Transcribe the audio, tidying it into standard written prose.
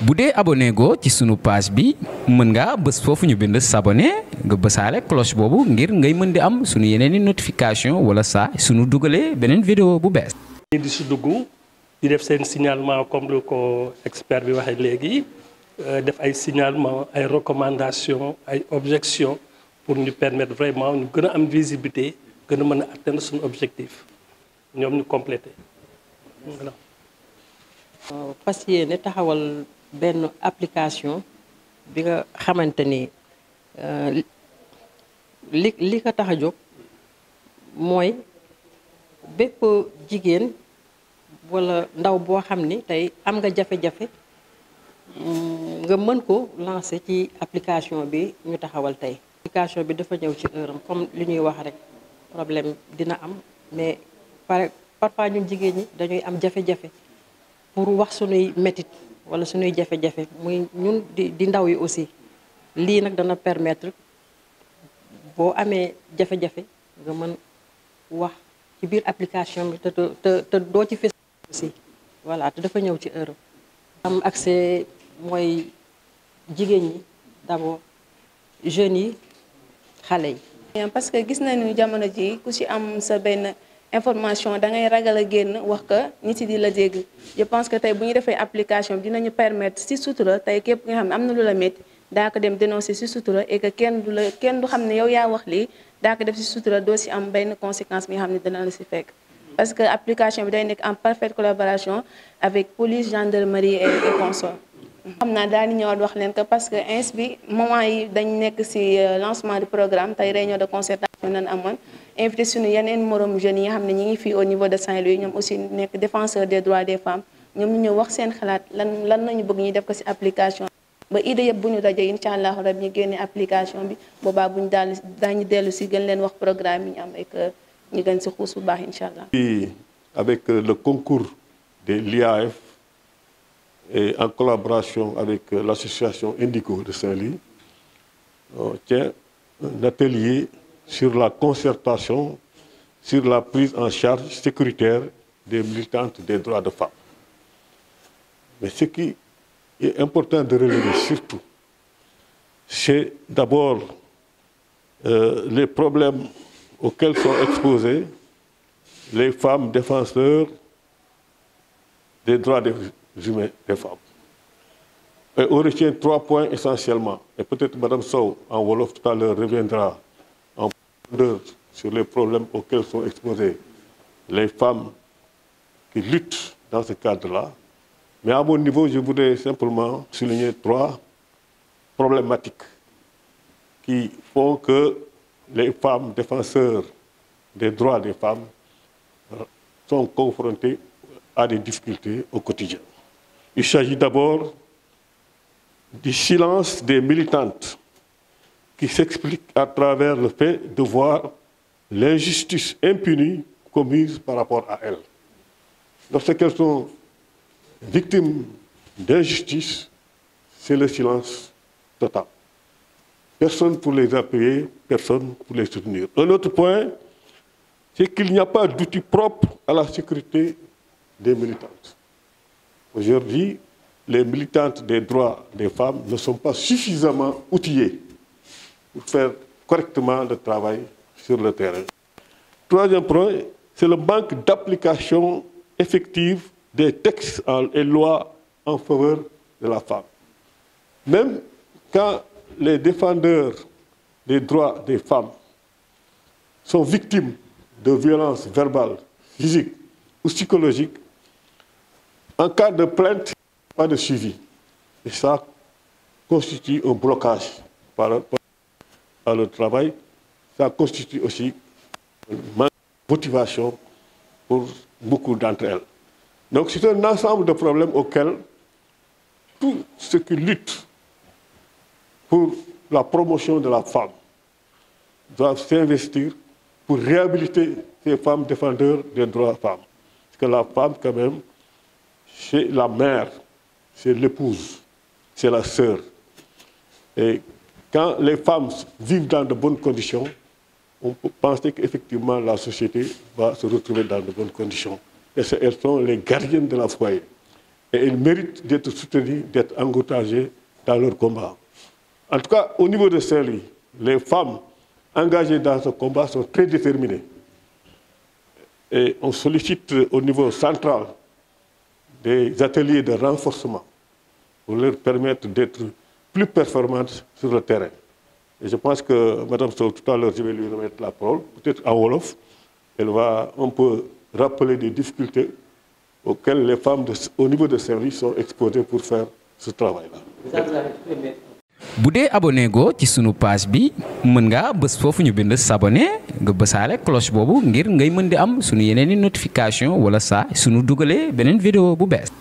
bu dee abonné go ci sunu page bi mën nga bës foofu ñu bind s'abonner nga bësaale cloche boobu ngir ngay mën di am sunu yeneeni notification wala saa sunu dugalee beneen vidéo bu bees. di si dugg di def seen signalement comme lu ko expert bi waxee léegi def ay signalement ay recommandation ay objection pour ñu permettre vraiment ñu gën a am visibilité gën a mën a atteindre suñu objectif ñoom ñu complété voilà. fas yéene taxawal benn application bi nga xamante ni li ko tax a jóg mooy bépp jigéen walla ndaw boo xam ni tey am nga jafe-jafe nga mën ko lancer ci application bi ñu taxawal tey. application bi dafa ñëw ci heure am comme li ñuy wax rek problème dina am mais parfois ñun jigéen ñi dañuy am jafe-jafe pour wax sunuy métit walla sunuy jafe-jafe muy ñun di ndaw yi aussi lii nag dana permettre boo amee jafe-jafe nga mën wax ci biir application bi te doo ci fës aussi voilà te dafa ñëw ci heure am accès mooy jigéen ñi d'abord jeunes yi xale yi. parce que gis nañu jamono ji ku ci am sa benn information da ngay ragal a génn wax ko nit yi di la dégg je pense que tey bu ñu defee application bi dinañu permettre ci sutura tey képp nga xam ne am na lu la métti daa ko dem dénoncer ci sutura et que kenn du xam ne yow yaa wax lii daa ko def ci sutura doo ci am benn conséquence bi nga xam ne dina la ci fekk. parce que application bi day nekk en parfaite collaboration avec police gendarmerie et consorts. xam naa daal di ñëwaat wax leen que parce que ins bi moment yi dañ nekk ci lancement du programme tey réunion de concertation nañ amoon invité suñu yeneen morom jeunes yi nga xam ne ñi ngi fii au niveau de Saint-Louis ñoom aussi nekk défenseur des droits des femmes ñoom ñu ñëw wax seen xalaat lan nañu bëgg ñu def ko ci application ba idée yëpp bu ñu dajee incha allah rab ñu génne application bi boobaa bu ñu daañu dellu ci gën leen wax programme yi ñu am ak ñu gën ci xuus bu baax incha allah. Avec le concours de l'IAF et en collaboration avec l'association Indigo de Saint-Louis, on tient un atelier sur la concertation, sur la prise en charge sécuritaire des militantes des droits de femmes. Mais ce qui est important de relever surtout, c'est d'abord les problèmes auxquels sont exposées les femmes défenseurs des droits humains des femmes. Et on retient 3 points essentiellement. Et peut-être Mme Sow, en Wolof, tout à l'heure, reviendra en profondeur sur les problèmes auxquels sont exposées les femmes qui luttent dans ce cadre-là. Mais à mon niveau, je voudrais simplement souligner 3 problématiques qui font que les femmes défenseurs des droits des femmes sont confrontées à des difficultés au quotidien. Il s'agit d'abord du silence des militantes qui s'explique à travers le fait de voir l'injustice impunie commise par rapport à elles. Lorsqu'elles sont victimes d'injustice, c'est le silence total. Personne pour les appuyer, personne pour les soutenir. Un autre point, c'est qu'il n'y a pas d'outil propre à la sécurité des militantes. Aujourd'hui, les militantes des droits des femmes ne sont pas suffisamment outillées pour faire correctement le travail sur le terrain. Troisième point, c'est le manque d'application effective des textes et lois en faveur de la femme. Même quand les défendeurs des droits des femmes sont victimes de violences verbales, physiques ou psychologiques, en cas de plainte, pas de suivi. Et ça constitue un blocage par rapport à le travail. Ça constitue aussi une manque de motivation pour beaucoup d'entre elles. Donc c'est un ensemble de problèmes auxquels tous ceux qui luttent pour la promotion de la femme doivent s'investir pour réhabiliter ces femmes défendeurs des droits des femmes. Parce que la femme, quand même, c'est la mère, c'est l'épouse, c'est la sœur. Et quand les femmes vivent dans de bonnes conditions, on peut penser qu'effectivement la société va se retrouver dans de bonnes conditions. Et elles sont les gardiennes de la foyer. et elles méritent d'être soutenues, d'être encouragées dans leur combat. En tout cas, au niveau de Saint-Louis, les femmes engagées dans ce combat sont très déterminées. Et on sollicite au niveau central des ateliers de renforcement pour leur permettre d'être plus performantes sur le terrain. Et je pense que Mme Sow, tout à l'heure, je vais lui remettre la parole, peut-être en Wolof, elle va un peu rappeler des difficultés auxquelles les femmes au niveau de Saint-Louis sont exposées pour faire ce travail-là. bu dee abonné go ci sunu page bi mën nga bës foofu ñu bind s'abonner nga bësaale cloche boobu ngir ngay mën di am sunu yeneen i notification wala saa sunu dugalee beneen vidéo bu bees